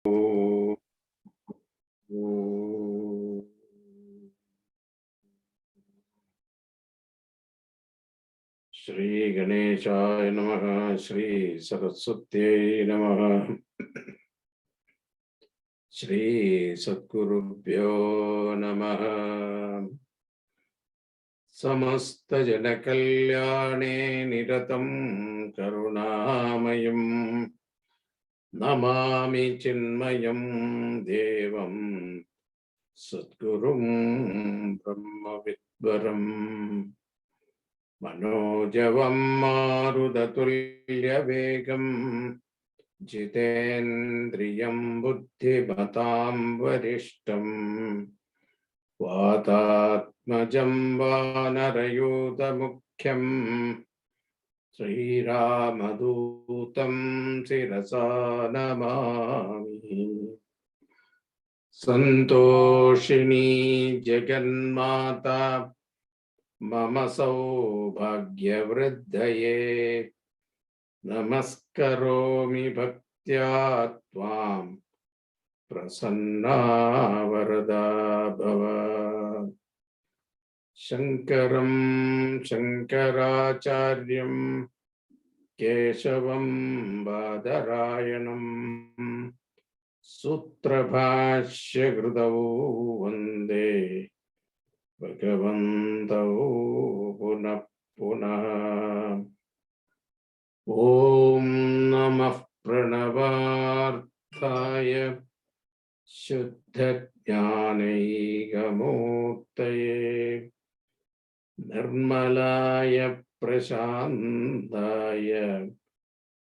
Shri Ganeshaya Namaha, Shri Saraswatye Namaha, Shri Satgurubhyo Namaha. Samasta Jana Kalyane Niratam Karunamayam Namami Chinmayam Devam Satgurum Brahma Vidvaram Manojavam Marudhatulya Vegam Jitendriyam Buddhimatam Varishtam Vatatmajam Vanarayuta Mukhyam Sri Ramadutam Sirasa Namami. Santoshini Jagannmata Mama Saubhagyavriddhaye Namaskaromi Bhaktya Tvam Prasanna Varada Bhava. Shankaram Shankaracharyam Keshavam Badarayanam Sutra Bhashya Grudau Vande Bhagavantau Punah Punah. Om Namah Pranavarthaya Shuddha Jnanaigamurtaye Nirmalaya Prashantaya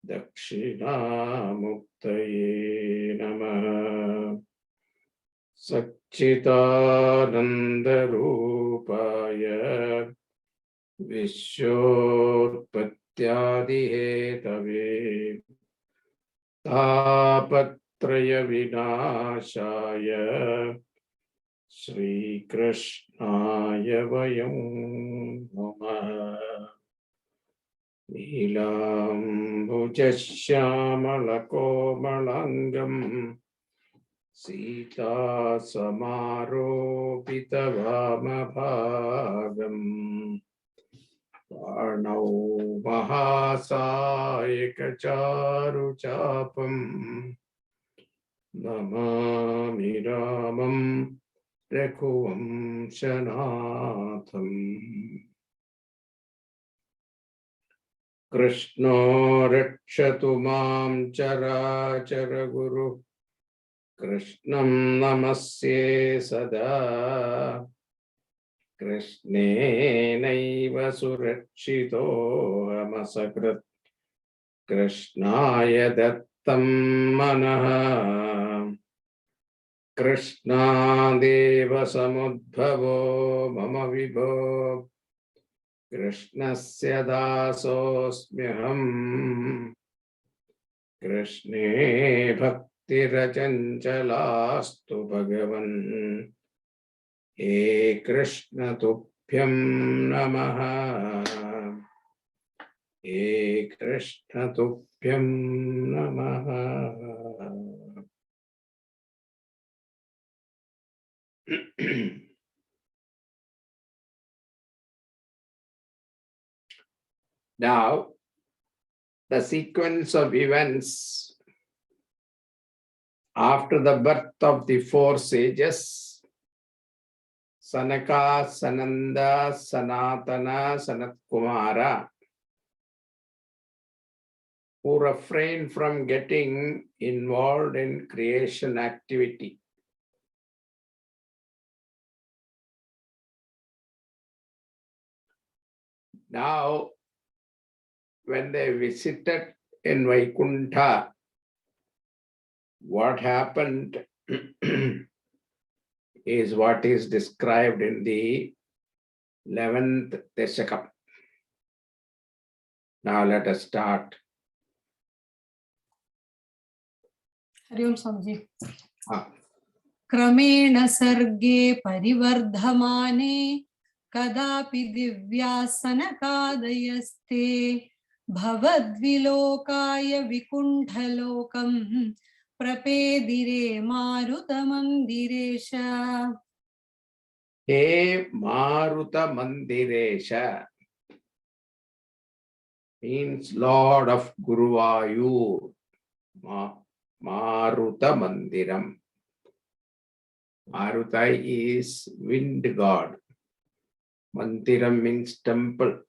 Dakshinamuktaye Namaha. Satchitananda Rupaya Vishwopatyadihetave Tapatraya Vinashaya Shri Krishnaya Vayam Namaha. Nilam Bhujashyamalako Sita Samaropita Vamabhagam Varnau Mahasayika Charu Chapam Namami Ramam Rekhuvam Shanatham. Krishna Rakshatu Mam Charachara Guru Krishnam Namasye Sada Krishne Naiva Surakshito Amasakrat Krishnaya Dattam Manaha Krishna Deva Samudbhavo Mama Vibho Krishnasya Dasosmyaham Krishne Bhaktirachanchalastu Bhagavan He Krishna Tubhyam Namaha He Krishna Tubhyam Namaha. Now, the sequence of events after the birth of the four sages, Sanaka, Sananda, Sanatana, Sanatkumara, who refrained from getting involved in creation activity. Now, when they visited in Vaikuntha, what happened is what is described in the 11th dasakam. Now let us start. Hari Om Swamiji. Kramena sarge parivardhamane kadapi divyasana-kadayaste bhavadvilokaya vikuntalokam प्रपेदिरे मारुतमन्दिरेश hey Maruta Mandiresha means Lord of Guruvayur. Maruta Mandiram. Maruta is wind god. Mandiram means temple.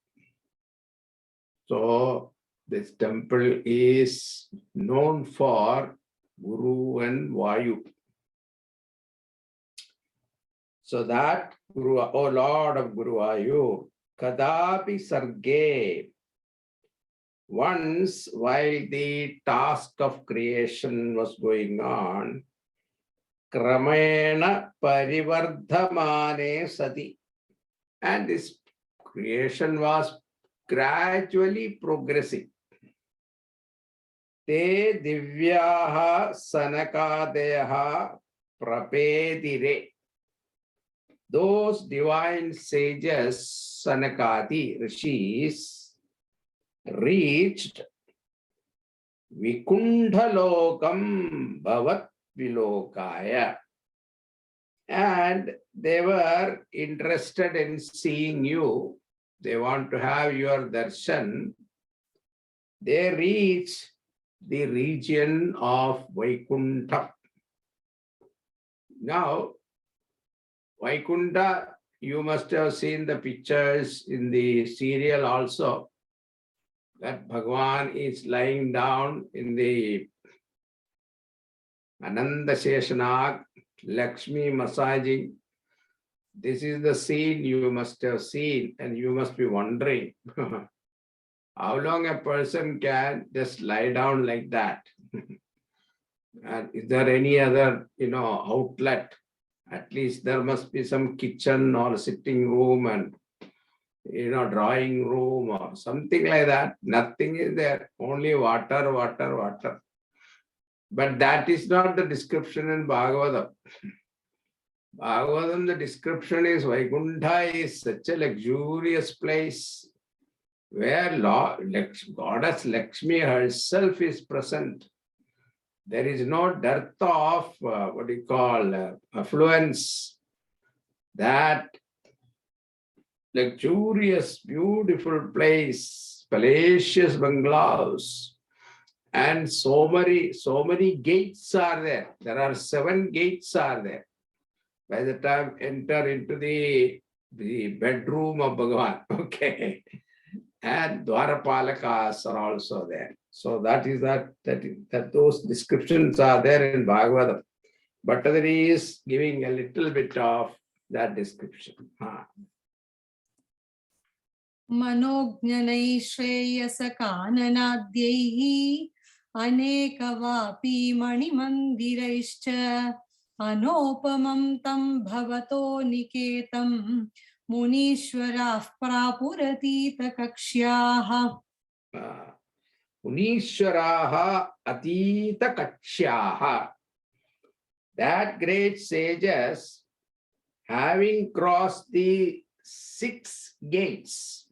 So this temple is known for Guru and Vayu. So that Guru, O Lord of Guruvayur, Kadapi Sarge. Once, while the task of creation was going on, Kramena Parivardhamane Sati, and this creation was gradually progressing. Te Divyaha Sanakadeha Prapedire. Those divine sages, Sanakadi rishis, reached Vikundhalokam Bhavat Vilokaya, and they were interested in seeing you. They want to have your darshan. They reach the region of Vaikuntha. Now, Vaikuntha, you must have seen the pictures in the serial also, that Bhagavan is lying down in the Ananda Sheshanag, Lakshmi massaging. This is the scene you must have seen, and you must be wondering how long a person can just lie down like that. And is there any other, outlet? At least there must be some kitchen or sitting room and drawing room or something like that. Nothing is there. Only water, water, water. But that is not the description in Bhagavatam. Bhagavatam, the description is Vaikuntha is such a luxurious place where Goddess Lakshmi herself is present. There is no dearth of affluence. That luxurious, beautiful place, palatial bungalows, and so many gates are there. There are 7 gates are there. By the time enter into the bedroom of Bhagavan, okay, and Dwarapalakas are also there. So that those descriptions are there in Bhagavatam. Bhattadari is giving a little bit of that description. मनोज्ञनैः श्रेयसकाननाद्यैः अनेकवापी मणिमन्दिरैश्च अनोपमं तं भवतो निकेतं मुनीश्वराः प्रापुरतीतकक्ष्याः Munishwaraha Atita Kakshaha. That great sages, having crossed the 6 gates,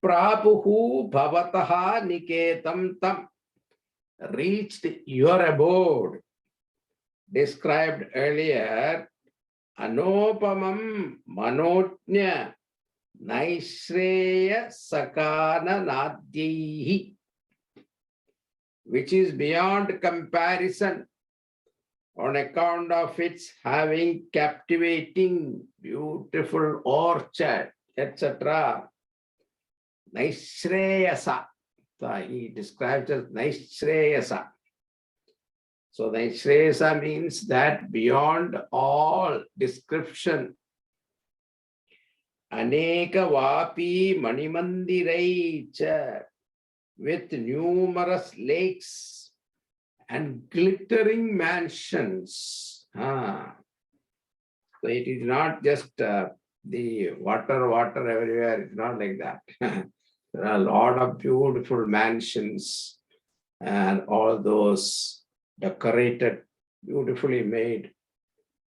Prapuhu Bhavataha Niketam Tam, reached your abode, described earlier, Anopamam Manotnya Naishreya Sakana Nadyehi, which is beyond comparison on account of its having captivating, beautiful orchard, etc. Naishreyasa. He describes as Naishreyasa. So Naishreyasa means that beyond all description. Aneka Vapi Manimandiraicha, with numerous lakes and glittering mansions. So it is not just the water everywhere. It's not like that. There are a lot of beautiful mansions and all those decorated, beautifully made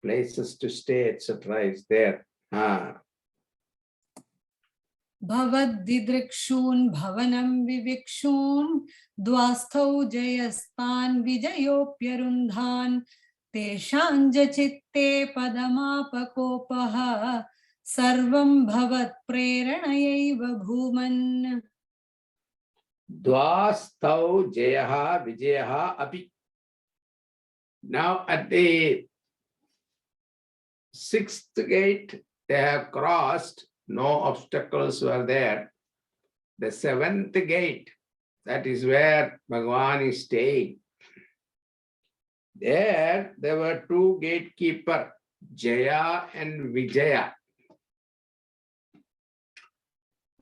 places to stay, etc. is there. भवद्दिदृक्षून् भवनं विविक्षून् द्वास्थौ जयस्तान् विजयोऽप्यरुन्धान् तेषाञ्जचित्ते पदमापकोपः सर्वं भवत्प्रेरणयैव भूमन् Dvastau jayaha vijayaha api. Now at the 6th gate, they have crossed, no obstacles were there. The 7th gate, that is where Bhagavan is staying. There were two gatekeepers, Jaya and Vijaya.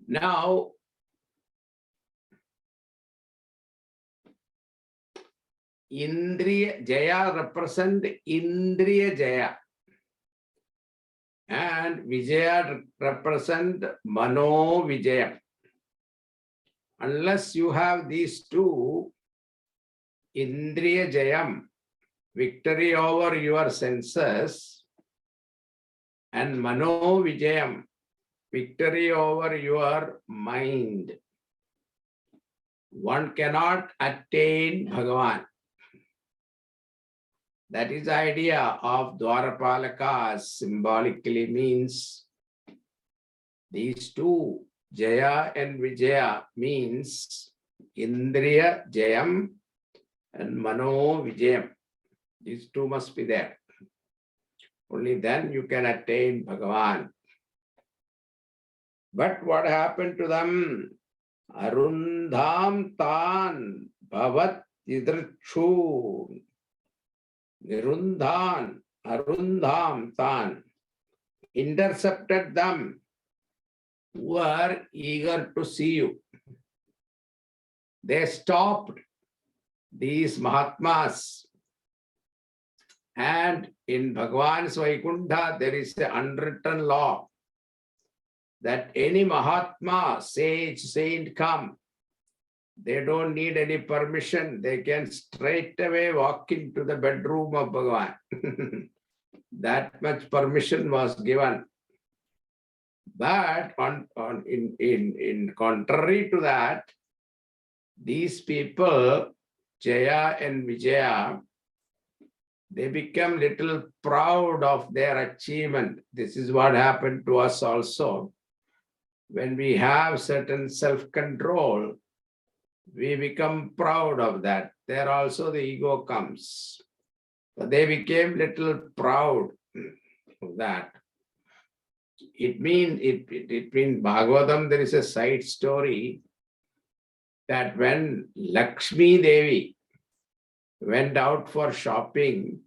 Now, Indriya Jaya represent Indriya Jaya. And Vijaya represent Mano Vijaya. Unless you have these two, Indriya Jayam, victory over your senses, and Mano Vijayam, victory over your mind, one cannot attain Bhagavan. That is the idea of Dwarapalakas, symbolically means these two, Jaya and Vijaya, means Indriya Jayam and Mano Vijayam. These two must be there. Only then you can attain Bhagavan. But what happened to them? Arundham tan bhavat idrikshu. Nirundhan, Arundham tan intercepted them who were eager to see you. They stopped these Mahatmas. And in Bhagavan's Vaikuntha, there is an unwritten law that any Mahatma, sage, saint come, they don't need any permission. They can straight away walk into the bedroom of Bhagavan. That much permission was given. But in contrary to that, these people, Jaya and Vijaya, they become little proud of their achievement. This is what happened to us also. When we have certain self-control, we become proud of that. There also the ego comes. So they became little proud of that. It means Bhagavatam, there is a side story that when Lakshmi Devi went out for shopping,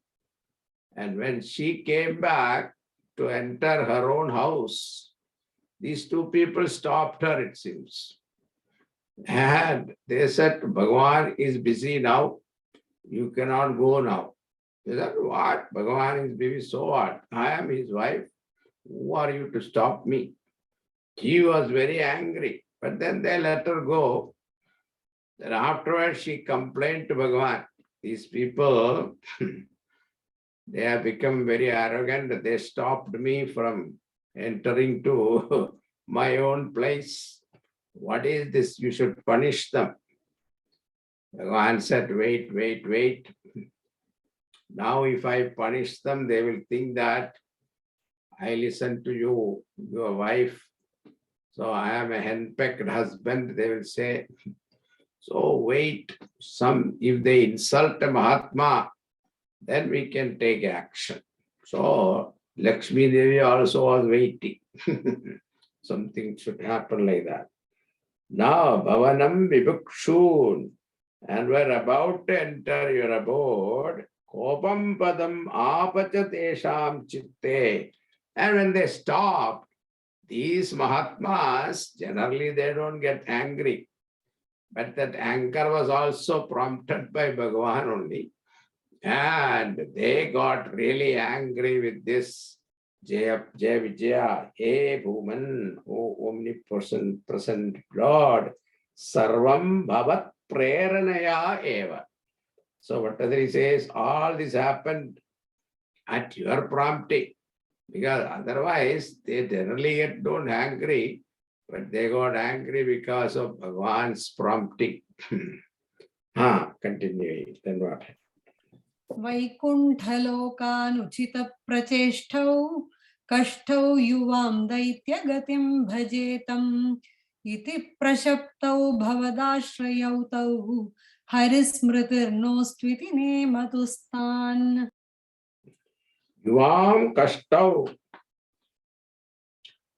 and when she came back to enter her own house, these two people stopped her, it seems. And they said, Bhagavan is busy now. You cannot go now. They said, what? Bhagavan is busy, so what? I am his wife. Who are you to stop me? He was very angry. But then they let her go. Then afterwards she complained to Bhagavan. These people, they have become very arrogant. They stopped me from entering to my own place. What is this? You should punish them. Bhagavan said, wait, wait, wait. Now if I punish them, they will think that I listen to you, your wife. So I am a henpecked husband, they will say. So wait, if they insult a Mahatma, then we can take action. So Lakshmi Devi also was waiting. Something should happen like that. Now, Bhavanam Vibhukshun, and we're about to enter your abode. Kopam Padam Apachat Esham Chitte. And when they stop, these Mahatmas, generally they don't get angry. But that anger was also prompted by Bhagavan only. And they got really angry with this Jaya Vijaya, hey Bhuman, O omnipresent present Lord, Sarvam Bhavat Preranaya Eva. So whatever he says, all this happened at your prompting. Because otherwise, they generally don't angry but they got angry because of Bhagavan's prompting. Continue. Then what? वैकुण्ठलोकानुचित प्रचेष्टौ कष्टौ युवां दैत्यगतिं भजेतम् इति प्रशप्तौ भवदाश्रयौ तौ हरिस्मृतिर्नोस्त्विति नेमतुस्तान् Yuvam kashtau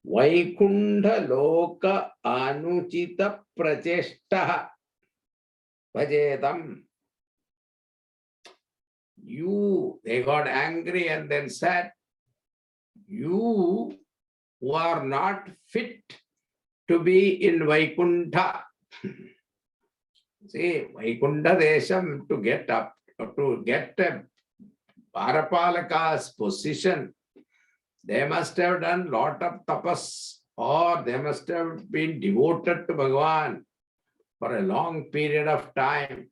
Vaikunta loka anuchita pracheshta bhajetam. They got angry and then said, you who are not fit to be in Vaikunta. See, Vaikunta Desham, to get up, to get a Parapalaka's position, they must have done lot of tapas, or they must have been devoted to Bhagavan for a long period of time.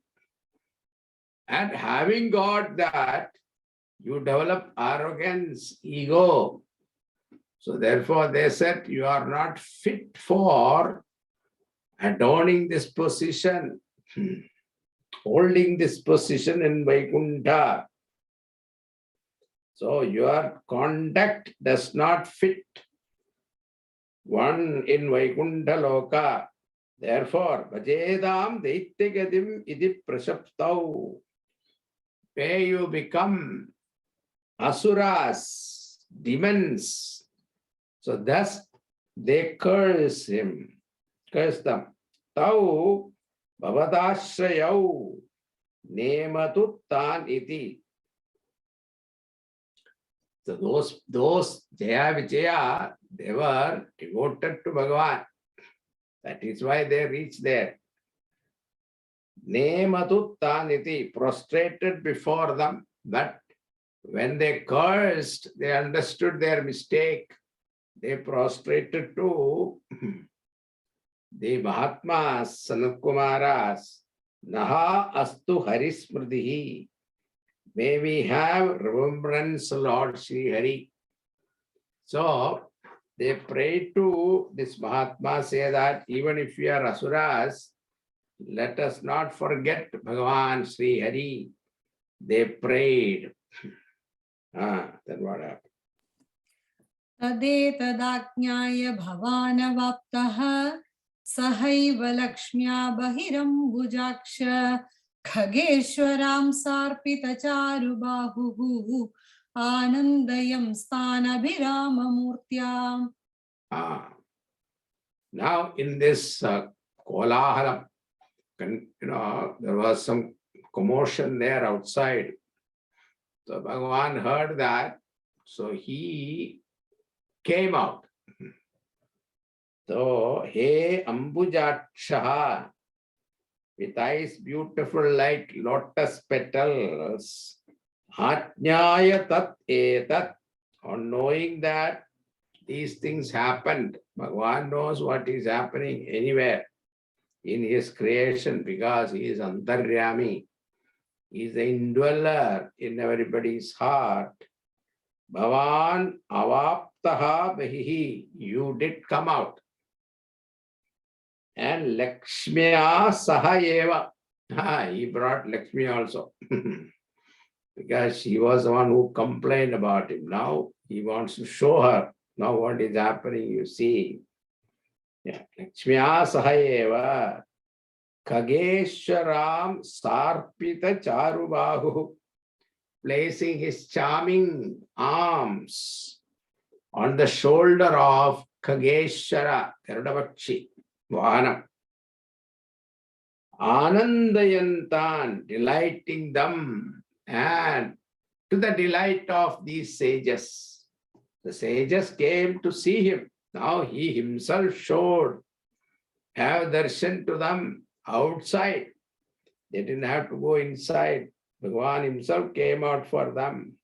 And having got that, you develop arrogance, ego. So therefore they said, you are not fit for adorning this position, holding this position in Vaikunta. So your conduct does not fit one in Vaikunta Loka. Therefore, Bhajedam Daityagadim Idi Prashaptau. Where you become asuras, demons. So thus they curse him, curse them. Tau Bhavadashrayau Nematu Tan Iti. So those Jaya Vijaya, they were devoted to Bhagavan. That is why they reached there. Nematu Taniti, prostrated before them. But when they cursed, they understood their mistake. They prostrated to the Mahatmas, Sanat Kumaras. Naha astu harismritihi. May we have remembrance, Lord Sri Hari. So they prayed to this Mahatma, say that even if we are asuras, let us not forget Bhagavan Sri Hari. They prayed. Then what happened? तदेतदाज्ञाय भवानवाप्तः सहैव लक्ष्म्या बहिरम्बुजाक्ष खगेश्वरां सार्पितचारुबाहुः आनन्दयं स्थानभिराममूर्त्या. Now in this kolahalam, there was some commotion there outside. So Bhagavan heard that, so he came out. So, He Ambujakshaha, with eyes beautiful like lotus petals, Ajnaya tat etat, on knowing that these things happened. Bhagavan knows what is happening anywhere in his creation because he is Antaryami. He is the indweller in everybody's heart. Bhavan avaptaha bahihi, you did come out. And Lakshmiya Sahayeva. He brought Lakshmi also. Because she was the one who complained about him. Now he wants to show her. Now what is happening, you see. Lakshmiya Sahayeva. Khageshwaram Sarpita Charubahu. Placing his charming arms on the shoulder of Khageshwara, Garudavakshi. Vahanam. Anandayantan, delighting them, and to the delight of these sages. The sages came to see him. Now he himself showed, have darshan to them outside. They didn't have to go inside. Bhagavan himself came out for them.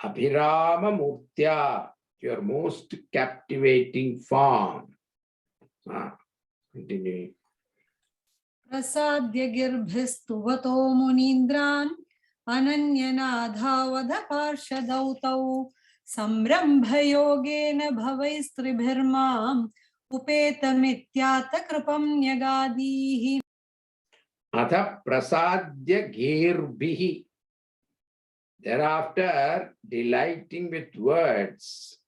Abhirama Murtya, your most captivating form. Continuing. प्रसाद्य गिर्भिस्तुवतो मुनीन्द्रान् अनन्यनाधावध पार्षदौ तौ संरम्भयोगेन भवैस्त्रिभिर्मां उपेतमित्यात कृपं न्यगादीः Atha prasadya girbihi. Thereafter, delighting with words,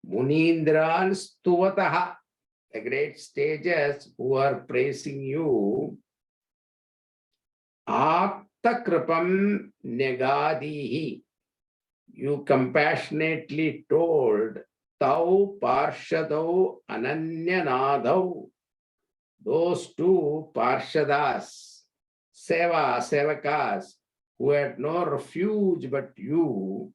Munindran stuvataha, the great sages who are praising you, Apta kripam negadihi, you compassionately told, Tau parshadau ananyanadau, those two parshadas, sevakas, who had no refuge but you,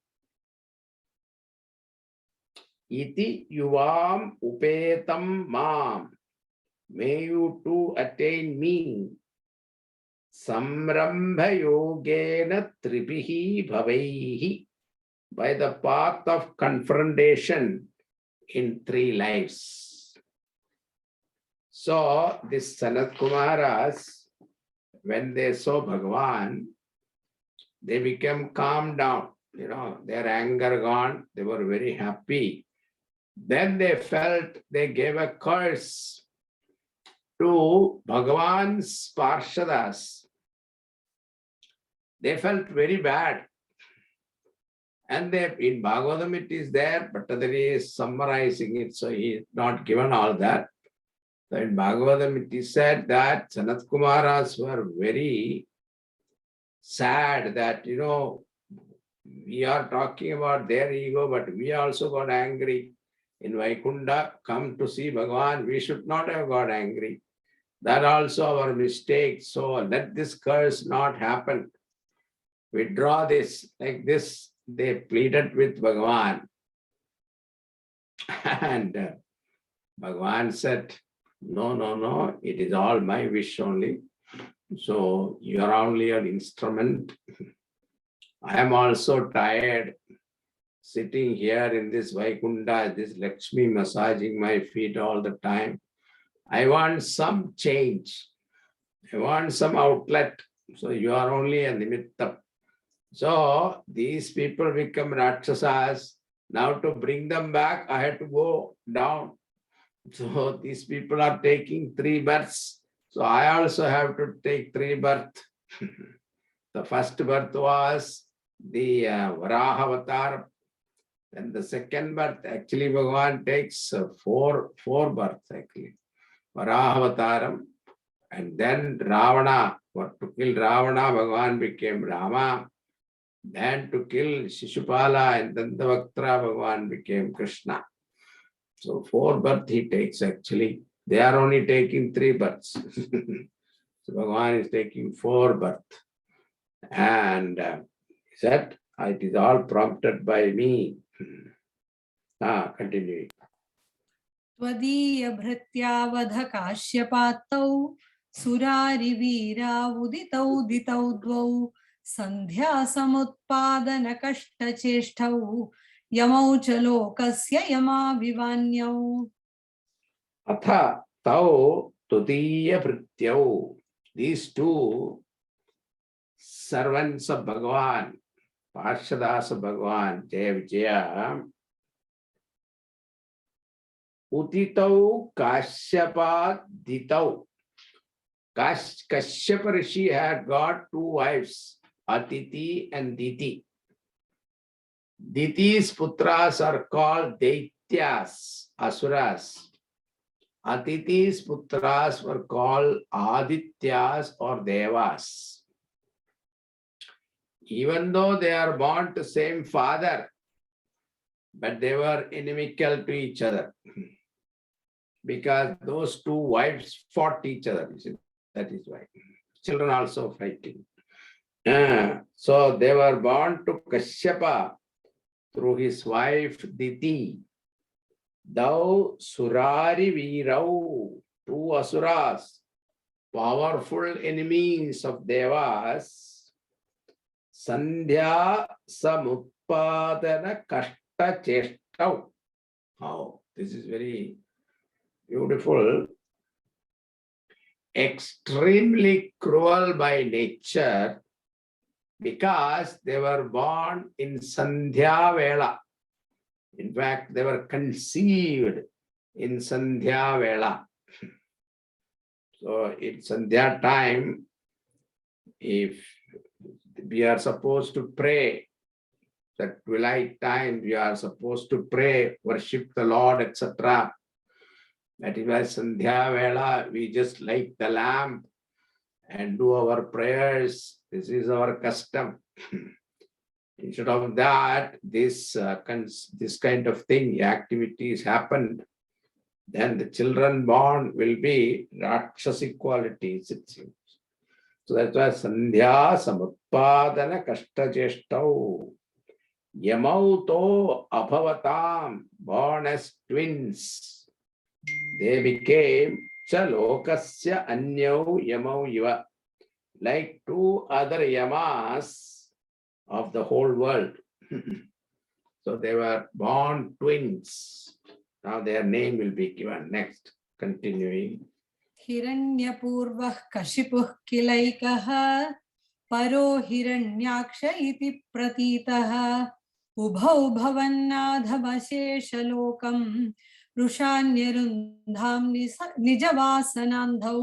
iti yuvam upetam mam, may you too attain me, samrambha yogena tripihi bhavaihi, by the path of confrontation in 3 lives. So, this Sanat Kumaras, when they saw Bhagavan, they became calm down, their anger gone, they were very happy. Then they felt they gave a curse to Bhagavan's Parshadas. They felt very bad. And in Bhagavatam it is there, but Tadari is summarizing it, so he is not given all that. So in Bhagavatam it is said that Sanat Kumaras were very sad that, we are talking about their ego, but we also got angry. In Vaikunda, come to see Bhagavan, we should not have got angry. That also our mistake. So let this curse not happen. Withdraw this. Like this, they pleaded with Bhagavan. And Bhagavan said, no, it is all my wish only. So you are only an instrument. I am also tired sitting here in this Vaikunda, this Lakshmi massaging my feet all the time. I want some change. I want some outlet. So you are only a nimittam. So these people become Rakshasas. Now to bring them back, I had to go down. So these people are taking 3 births. So I also have to take 3 births. The first birth was the Varaha avatar. Then the second birth, actually Bhagavan takes 4 births actually. Varaha avataram. And then Ravana, to kill Ravana, Bhagavan became Rama. Then to kill Shishupala and Dandavaktra, Bhagavan became Krishna. So 4 births he takes actually. They are only taking 3 births. So Bhagavan is taking 4 births. And he said, it is all prompted by me. Continue. त्वदीय भृत्यावध काश्यपात्तौ सुरारिवीरावुदितौ दितौ द्वौ सन्ध्या समुत्पादन कष्टचेष्टौ यमौ च लोकस्य यमाविवान्यौ Atha tau tudiya vrityau. These 2 servants of Bhagavan, Parshadas of Bhagavan, Jaya Vijaya, Utitau Kashyapa Ditau. Kashyapa Rishi had got 2 wives, Atiti and Diti. Diti's putras are called Daityas, Asuras. Atiti's putras were called Adityas or Devas. Even though they are born to same father, but they were inimical to each other. Because those 2 wives fought each other. That is why. Children also fighting. So they were born to Kashyapa through his wife Diti. Thou Surari Virau, 2 Asuras, powerful enemies of Devas, Sandhya Samutpadana Kashta Cheshtau. Oh, this is very beautiful. Extremely cruel by nature because they were born in Sandhya Vela. In fact, they were conceived in Sandhya Vela. So in Sandhya time, if we are supposed to pray, that twilight time, we are supposed to pray, worship the Lord, etc. That is why Sandhya Vela, we just light the lamp and do our prayers. This is our custom. Instead of that, this kind of thing, activities happened, then the children born will be Rakshasic qualities, it seems. So that's why Sandhya Samutpadana Kashta Cheshtau Yamauto Abhavatam, born as twins. They became Chalokasya Anyau Yamau Yiva, like two other Yamas of the whole world. So they were born twins. Now their name will be given. Next, continuing. हिरण्यपूर्वः कशिपुः किलैकः परो हिरण्याक्ष इति प्रतीतः उभौ भवन्नाधमशेषलोकं रुषान्यरुन्धां निजवासनान्धौ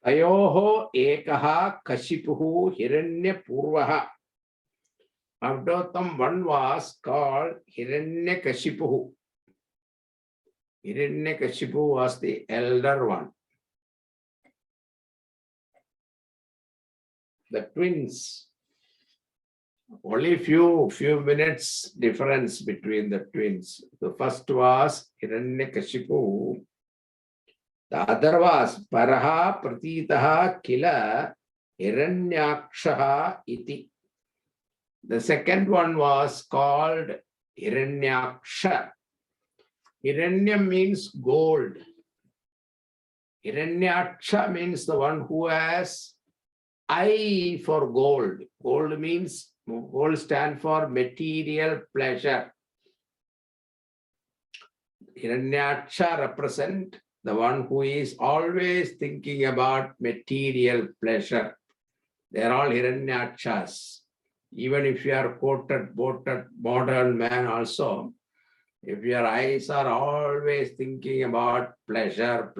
Tayoho ekaha kashipuhu hiranyapurvaha. Avdotam one was called Hiranyakashipuhu. Hiranyakashipu was the elder one. The twins. Only few minutes difference between the twins. The first was Hiranyakashipu. The other was Paraha Pratitaha Kila Hiranyakshaha Iti. The second one was called Hiranyaksha. Hiranyam means gold. Hiranyaksha means the one who has eye for gold. Gold means, gold stands for material pleasure. Hiranyaksha represent the one who is always thinking about material pleasure. They are all Hiranyakshas. Even if you are quoted, modern man also, if your eyes are always thinking about pleasure,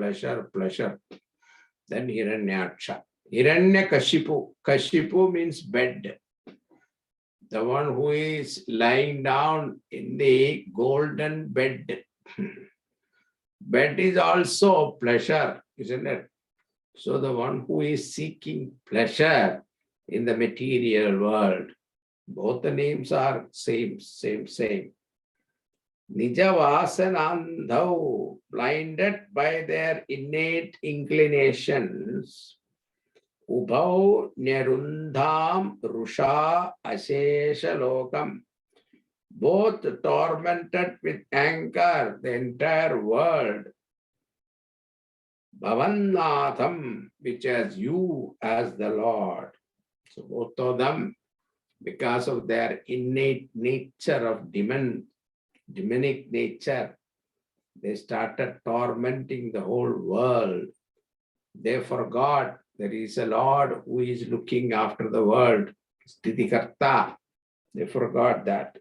then Hiranyaksha. Hiranyakashipu. Kashipu means bed. The one who is lying down in the golden bed. Bed is also pleasure, isn't it? So the one who is seeking pleasure in the material world, both the names are same. Nijavasanandhau, blinded by their innate inclinations. Ubhau Nerundham Rusha Ashesha Lokam. Both tormented with anger, the entire world. Bhavannatham, which has you as the Lord. So both of them, because of their innate nature of demonic nature, they started tormenting the whole world. They forgot there is a Lord who is looking after the world, Sthitikarta. They forgot that.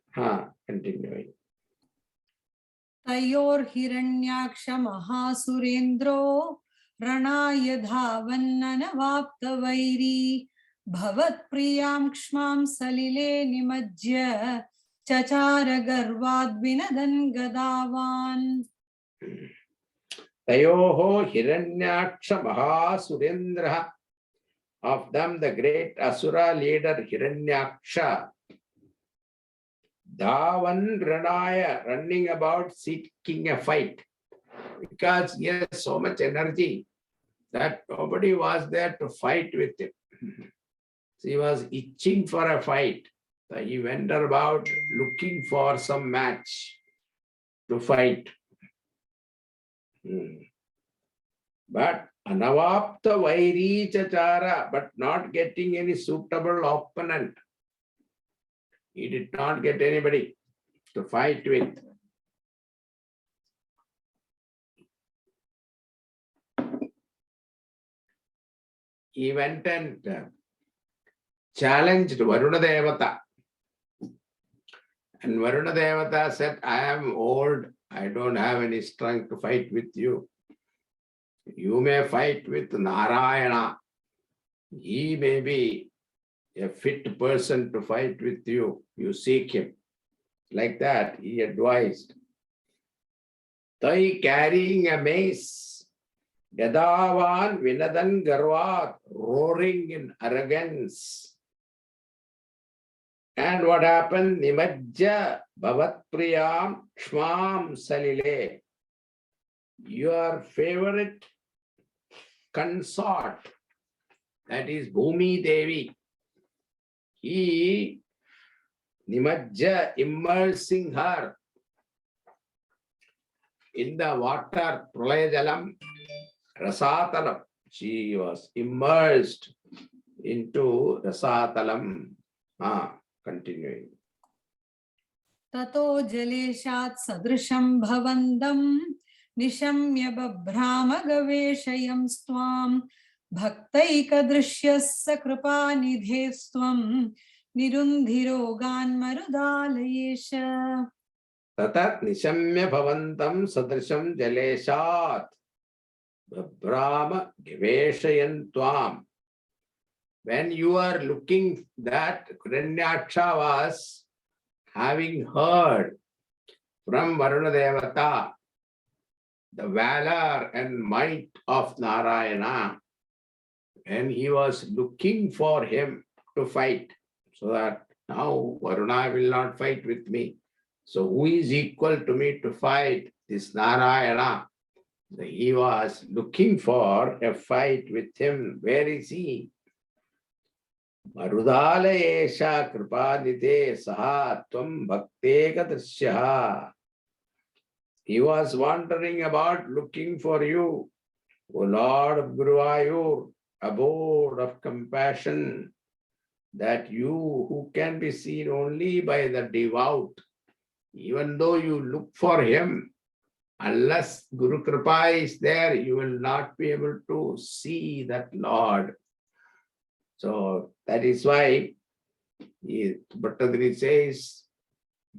Continuing. तयोर्हिरण्याक्ष महासुरेन्द्रो रणाय धावन्ननवाप्तवैरी भवत्प्रियां क्ष्मां सलिले निमज्य चचार गर्वाद्विनदन् गदावान्. Tayoho Hiranyaksha Mahasurendra. Of them, the great Asura leader Hiranyaksha. Dhavan Ranaya, running about seeking a fight. Because he has so much energy that nobody was there to fight with him. So he was itching for a fight. So he went about looking for some match to fight. But Anavapta Vairi Chachara, but not getting any suitable opponent. He did not get anybody to fight with. He went and challenged Varuna Devata. And Varuna Devata said, I am old, I don't have any strength to fight with you. You may fight with Narayana. He may be a fit person to fight with you. You seek him. Like that, he advised. Tai carrying a mace, Gadavan Vinadan Garvat, roaring in arrogance. And what happened? Nimajja Bhavat Priyam Shmam Salile. Your favorite consort, that is Bhumi Devi. He Nimajja immersing her in the water, Pralayajalam, Rasatalam. She was immersed into Rasatalam. Continuing. ततो जलेशात् सदृशं भवन्दं निशम्य बभ्रामगवेशयं Swan भक्तैकदृश्यः सकृपानिधेस्त्वं निरुन्धिरोगान् मरुदालयेश. Tatat nishamya bhavantam sadrisham jaleshat bhabrama giveshayan tvam. When you are looking, that Hiranyaksha was having heard from Varuna Devata the valor and might of Narayana, and he was looking for him to fight, so that now Varuna will not fight with me. So who is equal to me to fight this Narayana? He was looking for a fight with him. Where is he? Marudalayesha kripadite saha tvam bhakteka drishyaha. He was wandering about looking for you, O Lord of Guruvayur, abode of compassion, that you who can be seen only by the devout, even though you look for him, unless Guru Kripa is there, you will not be able to see that Lord. So that is why Bhattadri says,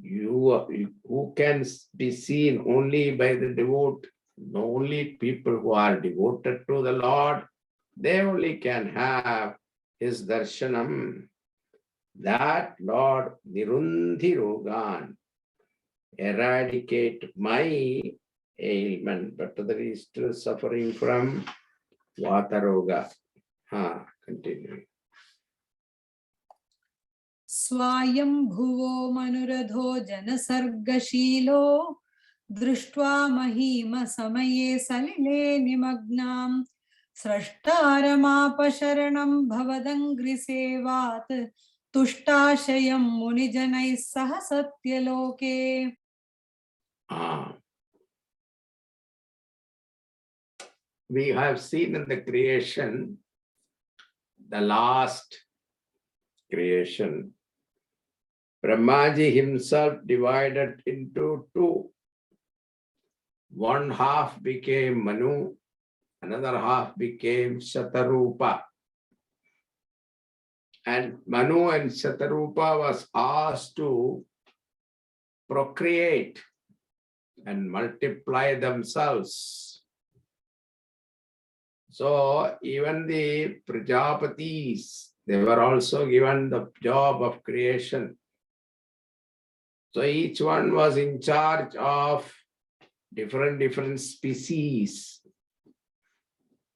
you who can be seen only by the devout, only people who are devoted to the Lord, they only can have his darshanam. That Lord Nirundi Rogan, eradicate my ailment. Bhattadri is still suffering from Vataroga. Continue. स्वायं भुवो मनुरधो जनसर्गशीलो दृष्ट्वा महीमसमये सलिले निमग्नां स्रष्टारमापशरणं भवदङ्घ्रिसेवात् तुष्टाशयं मुनिजनैः सह सत्यलोके. We have seen in the creation, the last creation, Brahmaji himself divided into two. One half became Manu, another half became Shatarupa. And Manu and Shatarupa was asked to procreate and multiply themselves. So even the Prajapatis, they were also given the job of creation. So each one was in charge of different species.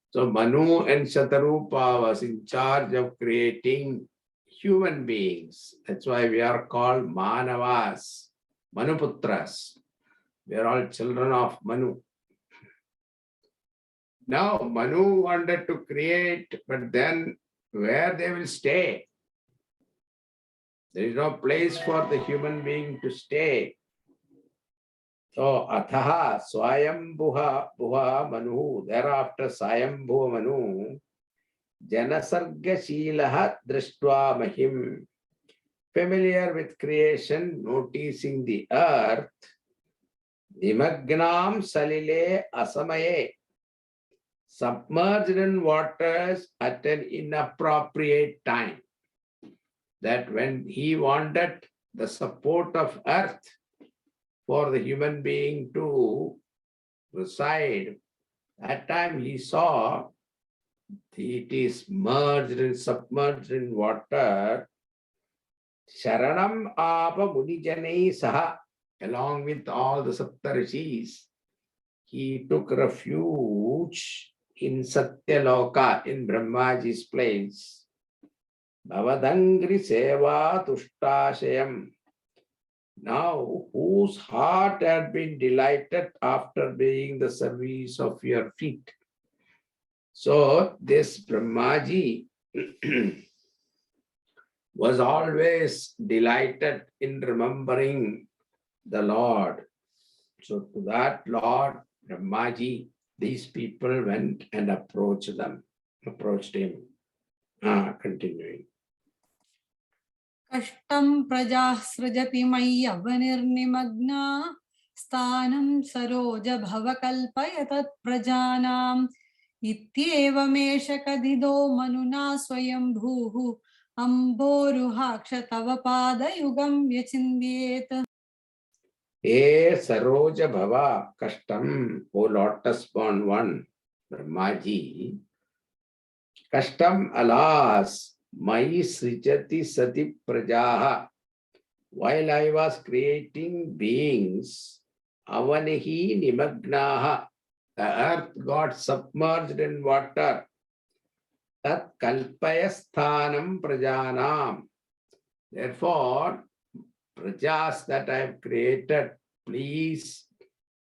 So Manu and Shatarupa was in charge of creating human beings. That's why we are called Manavas, Manuputras. We are all children of Manu. Now Manu wanted to create, but then where they will stay? There is no place for the human being to stay. So Athaha Swayambhuha Manu, thereafter Swayambhuva Manu, Janasargashilaha Drishtva Mahim, familiar with creation, noticing the earth, Nimagnam Salile Asamaye, submerged in waters at an inappropriate time. That when he wanted the support of earth for the human being to reside. That time he saw it is merged and submerged in water. Sharanam apa munijanai saha, along with all the Saptarishis, he took refuge in Satyaloka, in Brahmaji's place. Bhavadangri seva tuštashayam. Now, whose heart had been delighted after being the service of your feet. So, this Brahmaji was always delighted in remembering the Lord. So, to that Lord, Brahmaji, these people went and approached him. Continuing. Kashtam prajah srajati mayyavanirnimagna sthanam saroja bhavakalpayatat prajanam ityevamesha kadido manuna swayambhuhu amboruhaksha tava padayugam vyachindyet. E Saroja Bhava Kashtam, O lotus born one, Brahmaji, Kashtam alas, Mai Srijati Sati Prajaha, while I was creating beings, Avanihi Nimagnaha, the earth got submerged in water, Tat Kalpayasthanam Prajanam. Therefore, Prajas that I have created, please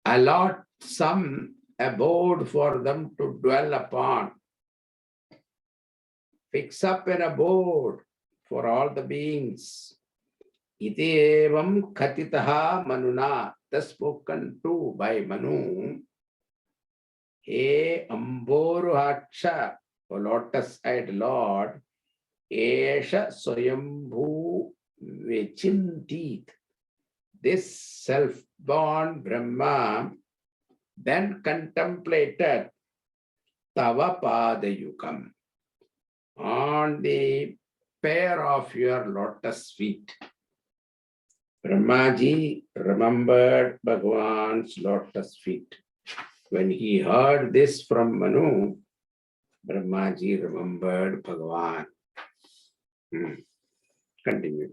allot some abode for them to dwell upon. Fix up an abode for all the beings. Iti evam khatitaha manuna, thus spoken to by Manu. E amboruhaksha, O lotus-eyed Lord, esha swayambhu vechintit. This self-born Brahma then contemplated tava padayukam, on the pair of your lotus feet. Brahmaji remembered Bhagavan's lotus feet. When he heard this from Manu, Brahmaji remembered Bhagavan. Continue.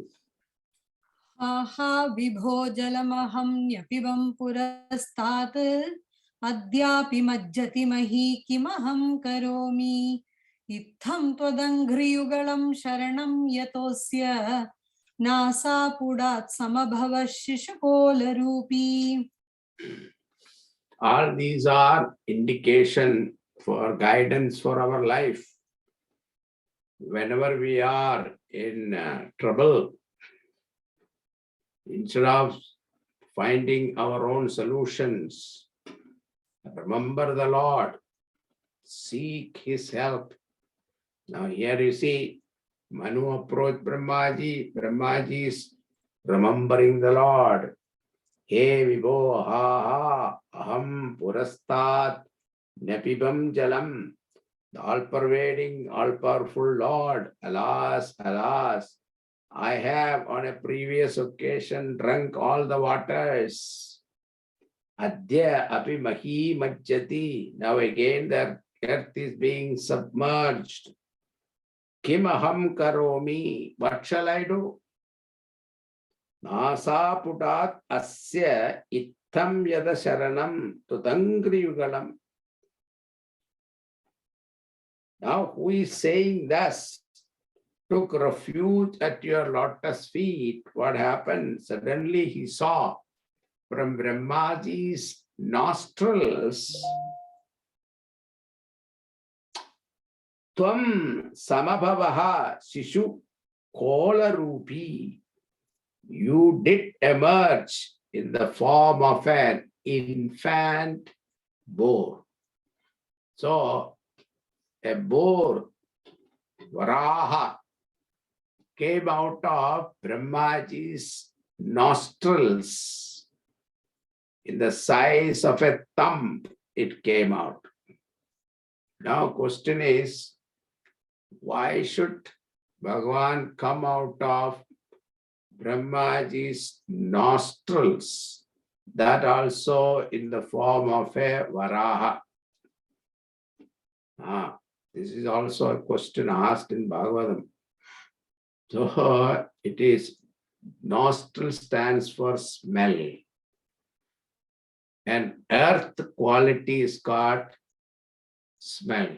Aha vibho jalamaham nyapibam purastat adyapi majjati mahi kimaham karomi itham tvadangriyugalam sharanam yatosya nasa pudat samabhava shishukola rupi. All these are indication for guidance for our life. Whenever we are in trouble, instead of finding our own solutions, remember the Lord, seek His help. Now here you see, Manu approached Brahmaji. Brahmaji is remembering the Lord. He vibho ha aham purastat nepibam jalam. The all-pervading, all-powerful Lord, alas, alas, I have on a previous occasion drunk all the waters. Adya api mahi majjati. Now again the earth is being submerged. Kim aham karomi. What shall I do? Nasa putat asya ittham yada sharanam tudangri yugalam. Now who is saying thus? Took refuge at your lotus feet. What happened? Suddenly he saw from Brahmaji's nostrils, Tvam samabhavaha shishu kola rupi. You did emerge in the form of an infant boar. So, a boar, Varaha, came out of Brahmaji's nostrils. In the size of a thumb, it came out. Now, question is, why should Bhagavan come out of Brahmaji's nostrils, that also in the form of a Varaha. This is also a question asked in Bhagavatam. So it is, nostril stands for smell. And earth quality is called smell.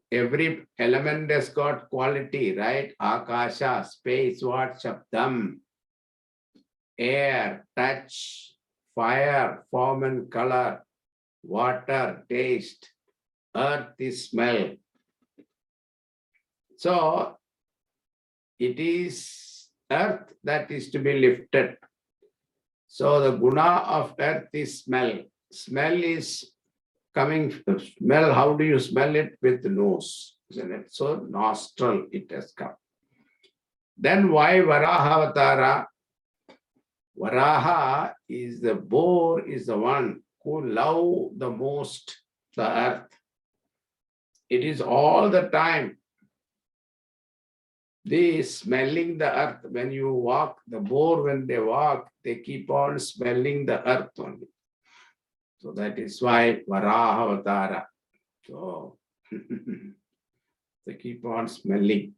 Every element has got quality, right? Akasha, space, what? Shabdam, air, touch, fire, form and color, water, taste, earth is smell. So it is earth that is to be lifted. So the guna of earth is smell. Smell is coming, smell, how do you smell it? With the nose, isn't it? So nostril it has come. Then why Varaha Avatara? Varaha is the boar, is the one who love the most the earth. It is all the time they smelling the earth. When you walk, the boar, when they walk, they keep on smelling the earth only. So that is why Varaha Avatara. So they keep on smelling.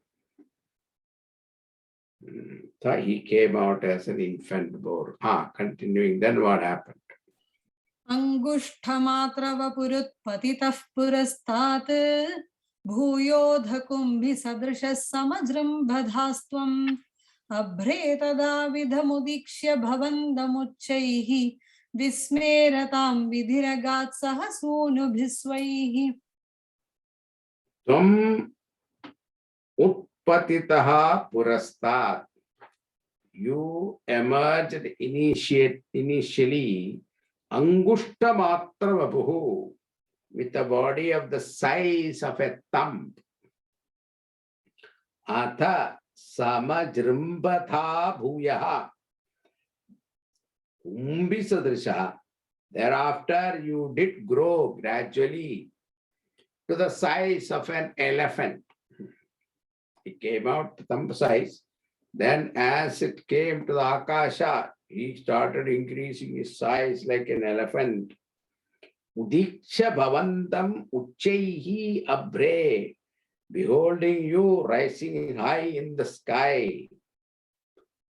So he came out as an infant boar. Continuing, then what happened? अंगुष्ठमात्रवपुरुत्पतितः पुरस्तात् भूयोऽधकुम्भिसदृशः समजृम्भधास्त्वम् अभ्रे तदा विधमुदीक्ष्य भवन्दमुच्चैः विस्मेरतां विधिरगात् सह सूनुभिस्वैः Tvam utpatitaha purastat. You emerged initially Angushta matra vapuhu, with a body of the size of a thumb. Atha samajrimbatha bhuyaha kumbisadrisha. Thereafter you did grow gradually to the size of an elephant. It came out to thumb size. Then as it came to the Akasha, he started increasing his size like an elephant. Udiksha bhavantam uchaihi abre. Beholding you rising high in the sky.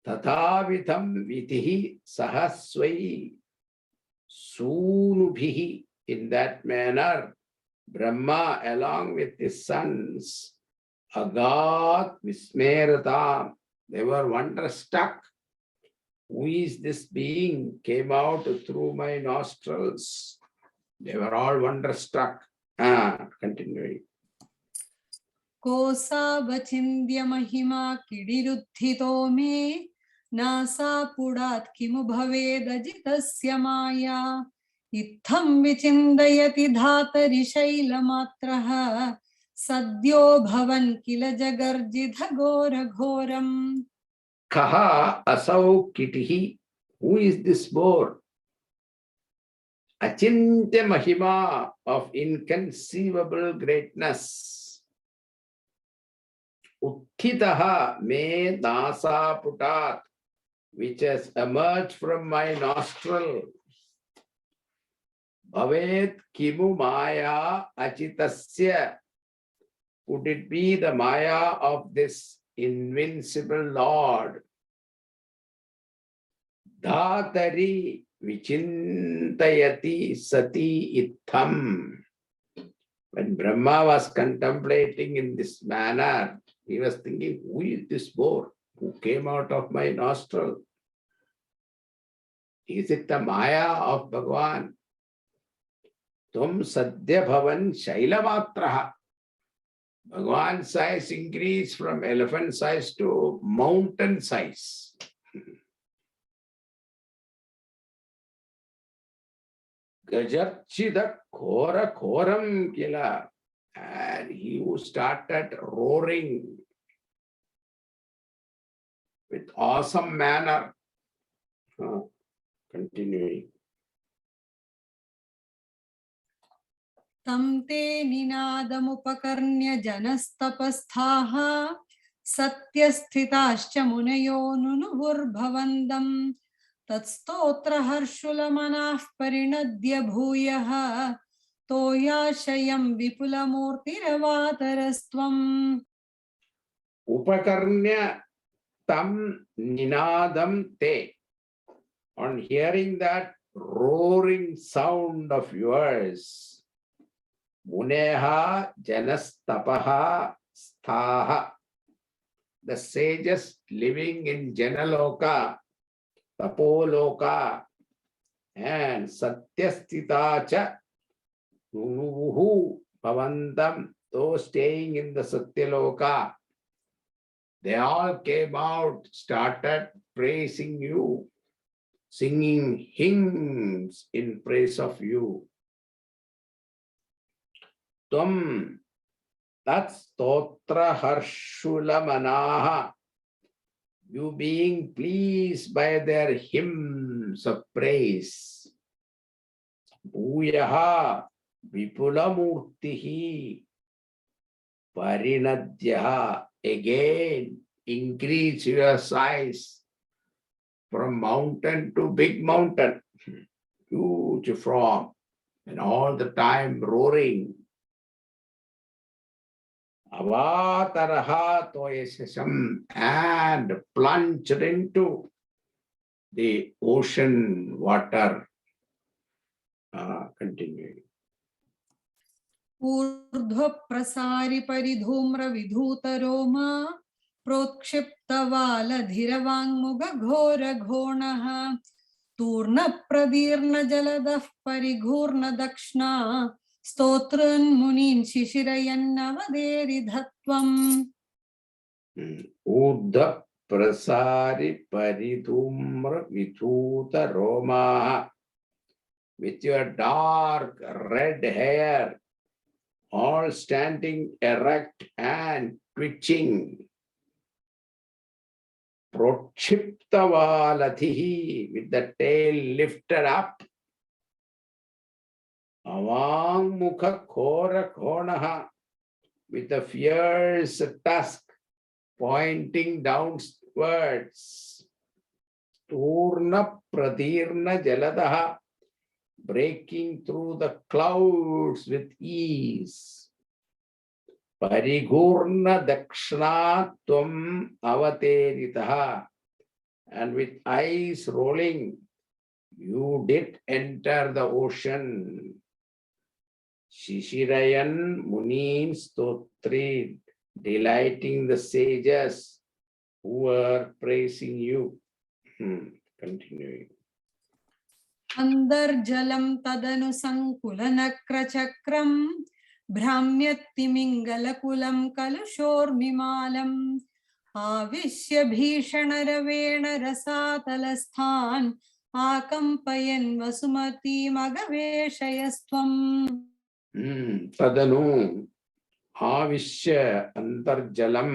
Tathavitam vidhi sahasvai sunubhihi. In that manner, Brahma along with his sons, Agat Vismeratam, they were wonderstruck. Who is this being? Came out through my nostrils. They were all wonderstruck. Continuing. Kosa vachindya mahima kidiruddhito me nasa pudat kimu bhavedajitasya maya itham vichindayati dhatari shailamatraha sadyo bhavan kila jagarjidha gora ghoram. Kaha asau kitihi. Who is this boar? Achintya mahima, of inconceivable greatness. Utthitaha me nasa putat, which has emerged from my nostril. Bhavet kimu maya achitasya. Could it be the maya of this invincible Lord? Dhatari vichintayati sati itham. When Brahma was contemplating in this manner, he was thinking, who is this boar who came out of my nostril? Is it the maya of Bhagavan? Tum sadya bhavan shailamatraha. Bhagavan's size increased from elephant size to mountain size. Gajarchida kora koram kila. And he who started roaring with awesome manner. Continuing. Tam te ninadamupakarnya janastapasthaha सत्यस्थिताश्च मुनयो नुनुवुर्भवन्दम् तत्स्तोत्रहर्षुलमनाः परिणद्य भूयः तोयाशयं विपुलमूर्तिरवातरस्त्वम् Upakarnya tam ninadam te. On hearing that roaring sound of yours, Muneha janastapaha sthaha. The sages living in Janaloka, Tapoloka, and Satyastitacha, Nunuvuhu Bhavantam, those staying in the Satyaloka, they all came out, started praising you, singing hymns in praise of you. Tvam tat stotra harshula manaha, you being pleased by their hymns of praise. Bhuyaha vipulamurtihi parinadyaha, again increase your size from mountain to big mountain, huge frog, and all the time roaring. Avataraha toyasasam, and plunged into the ocean water. Continuing. ऊर्ध्वप्रसारि परिधूम्रविधूतरोमा प्रोत्क्षिप्तवालधिरवाङ्मुखघोरघोणः तूर्णप्रदीर्णजलदः परिघूर्णदक्ष्णा स्तोत्रन्मुनीन् शिशिरयन्नवदेरिधत्वम् Urdhva prasari paridhumra vidhuta roma, with your dark red hair, all standing erect and twitching. Protshiptavalatihi, with the tail lifted up. Avangmukha khora khonaha, with the fierce tusk pointing downwards. Turna pradirna jaladaha, breaking through the clouds with ease. Parigurna dakshna tvam avateritaha, and with eyes rolling, you did enter the ocean. Shishirayan munin stotrid, delighting the sages who were praising you. Continuing. अन्तर्जलं तदनु सङ्कुलनक्रचक्रं भ्राम्यत्तिमिङ्गलकुलं कलुषोर्मिमालम् आविश्य भीषणरवेण रसातलस्थान् आकम्पयन् वसुमतीमगवेशयस्त्वम् Tadanu avishya antarjalam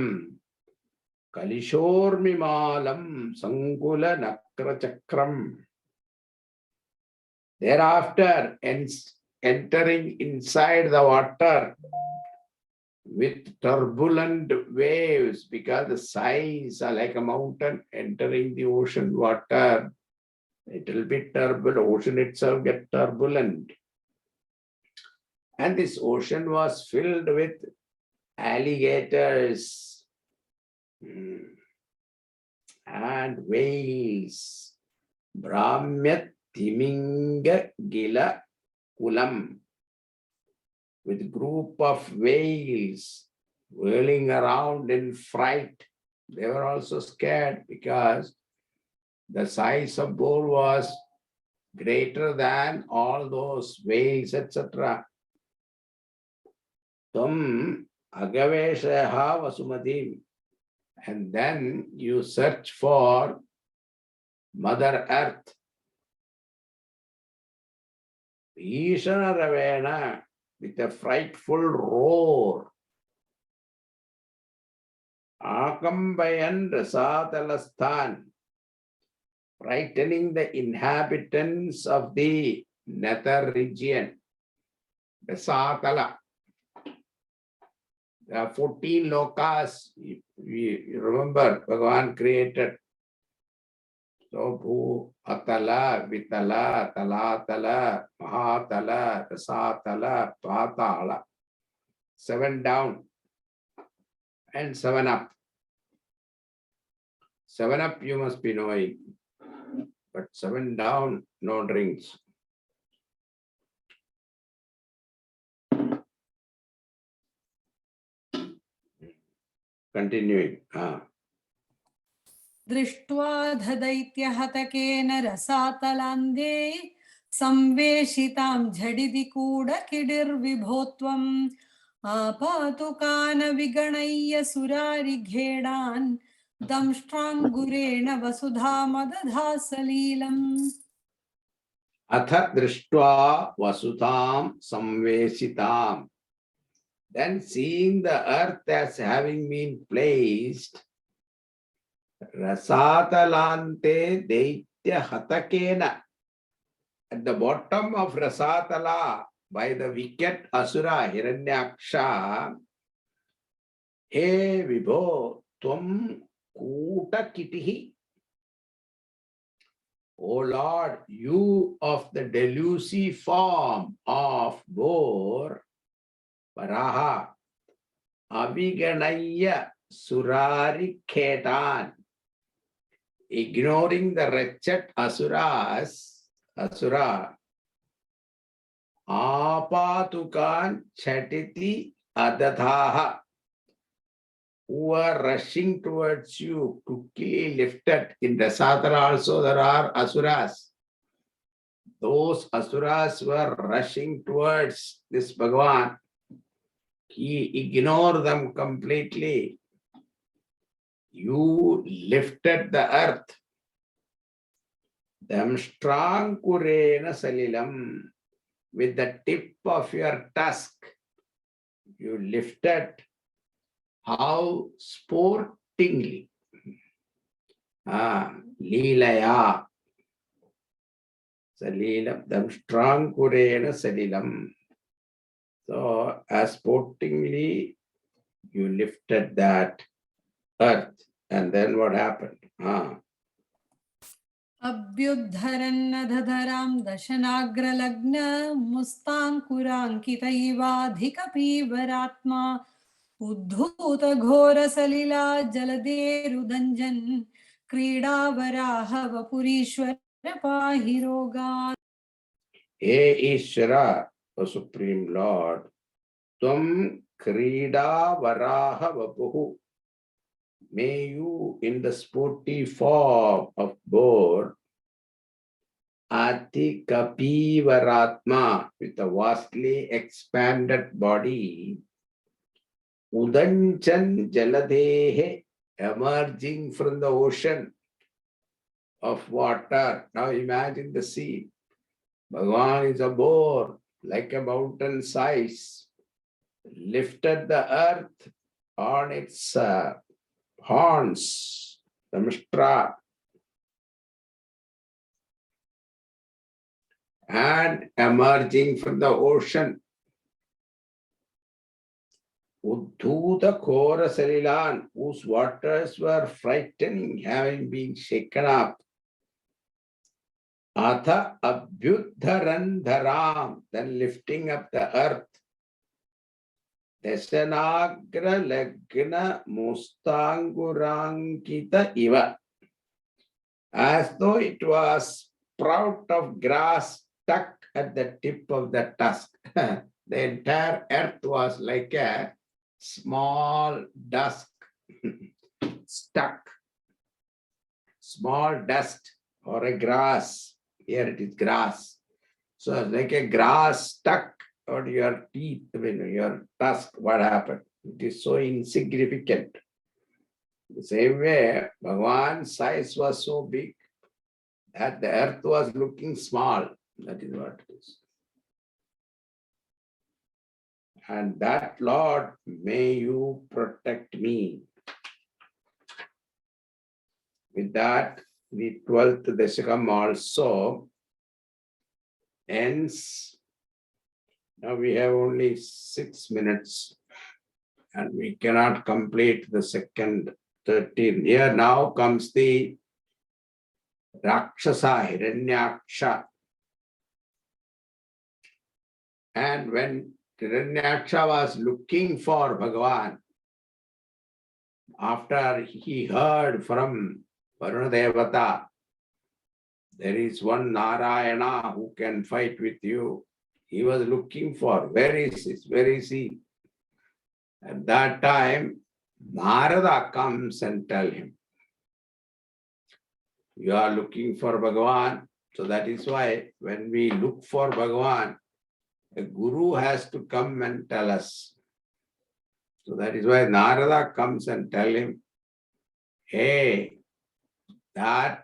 kalishormimalam sankula nakrachakram. Thereafter, entering inside the water with turbulent waves, because the sides are like a mountain, entering the ocean water, it will be turbulent. Ocean itself gets turbulent. And this ocean was filled with alligators and whales. Brahmyat Timinga Gila Kulam, with group of whales whirling around in fright. They were also scared because the size of bull was greater than all those whales, etc. Tam agaveshaha vasumatim, and then you search for Mother Earth. Ishana Ravena, with a frightful roar. Akambayan Rasatalastan, frightening the inhabitants of the nether region. Rasatala. There are 14 lokas. You remember, Bhagavan created. So, Bhu, Atala, Vitala, Talatala, Mahatala, Rasatala, Patala. 7 down and 7 up. 7 up you must be knowing, but 7 down, no drinks. Continuing. दृष्ट्वा धदैत्यहतकेन रसातलान्दे संवेशितां झटिति कूडकिडिर्विभो त्वम् आपातुकानविगणय्य सुरारिघेडान् दंष्ट्राङ्गुरेण वसुधामदधासलीलम् Atha drishtva vasudham samvesitam. Then seeing the earth as having been placed, Rasatalante Daitya Hatakena, at the bottom of Rasatala, by the wicked Asura Hiranyaksha, He Vibho Tvam Kuta Kitihi. O Lord, you of the delusive form of boar, Varaha, Aviganaya Surari Ketan, ignoring the wretched Asura, Apatukan Chatiti Adathaha, who are rushing towards you, quickly lifted. In the Rasatala also there are Asuras. Those Asuras were rushing towards this Bhagavan. He ignored them completely. You lifted the earth. Damstrang kurena salilam. With the tip of your tusk, you lifted. How sportingly. Leelaya. Salilam. Damstrang kurena salilam. So, as sportingly, you lifted that earth. And then what happened? अभ्युद्धरन्नधरां दशनाग्रलग्न मुस्ताङ्कुराङ्कितैवाधिकपीवरात्मा उद्धूतघोरसलिला जलदेरुदञ्जन् क्रीडावराहवपुरीश्वर पाहि रोगात्. Hey Ishvara, O Supreme Lord, Tvam Krida Varaha Vapuhu. May you, in the sporty form of boar, Ati Kapivaratma, with a vastly expanded body, Udanchan Jaladehe, emerging from the ocean of water. Now imagine the scene. Bhagavan is a boar, like a mountain size, lifted the earth on its horns, the Mishtra, and emerging from the ocean, Uddhuta Kora Salilan, whose waters were frightening, having been shaken up. Atha Abhyuddharan Dharam, then lifting up the earth. Dasanagra Lagna Mustangurankita Iva, as though it was sprout of grass stuck at the tip of the tusk. The entire earth was like a small dusk stuck, small dust or a grass. Here it is grass. So it's like a grass stuck on your teeth, your tusk. What happened? It is so insignificant. The same way, Bhagavan's size was so big that the earth was looking small. That is what it is. And that, Lord, may you protect me. With that, the 12th dasakam also ends. Now we have only 6 minutes and we cannot complete the second 13. Here now comes the Rakshasa, Hiranyaksha. And when Hiranyaksha was looking for Bhagavan, after he heard from Varuna Devata, there is one Narayana who can fight with you. He was looking for, where is he? Where is he? At that time, Narada comes and tell him, you are looking for Bhagavan. So that is why when we look for Bhagavan, a guru has to come and tell us. So that is why Narada comes and tell him, hey, that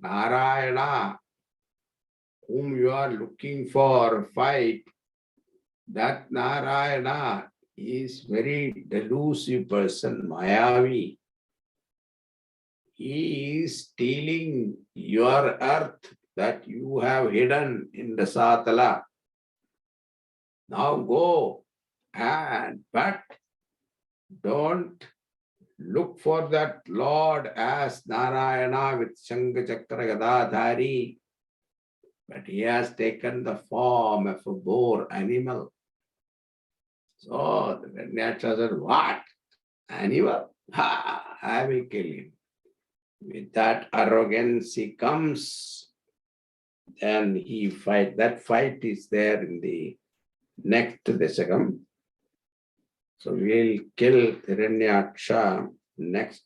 Narayana whom you are looking for fight, that Narayana is very delusive person, Mayavi. He is stealing your earth that you have hidden in the Satala. Now go but don't look for that Lord as Narayana with Shanga Chakra Gadadhari, but he has taken the form of a boar animal. So the Hiranyaksha said, what? Animal? Ha, I will kill him. With that arrogance he comes, then he fight. That fight is there in the next dasakam. So we'll kill Hiranyaksha next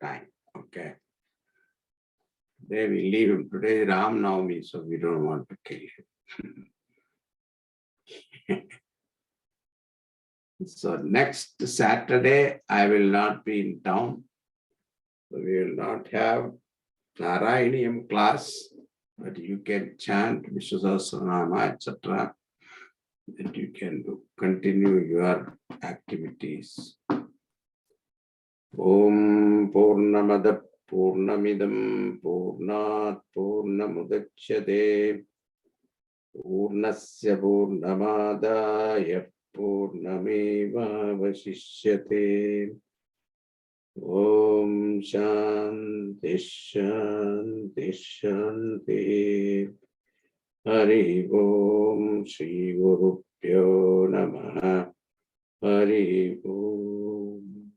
time. Okay. Today we leave him. Today is Ram Navami, so we don't want to kill him. So next Saturday I will not be in town. So we will not have Narayaneeyam class, but you can chant Vishnu Sahasranama, etc. That you can do. Continue your activities. Om Purnamada Purnamidam Purnat Purnamudachyate Purnasya Purnamadaya Purnameva Vasishyate. Om Shanti Shanti Shanti. Hari Om Shri Guru Pyo Namaha. Hari Om.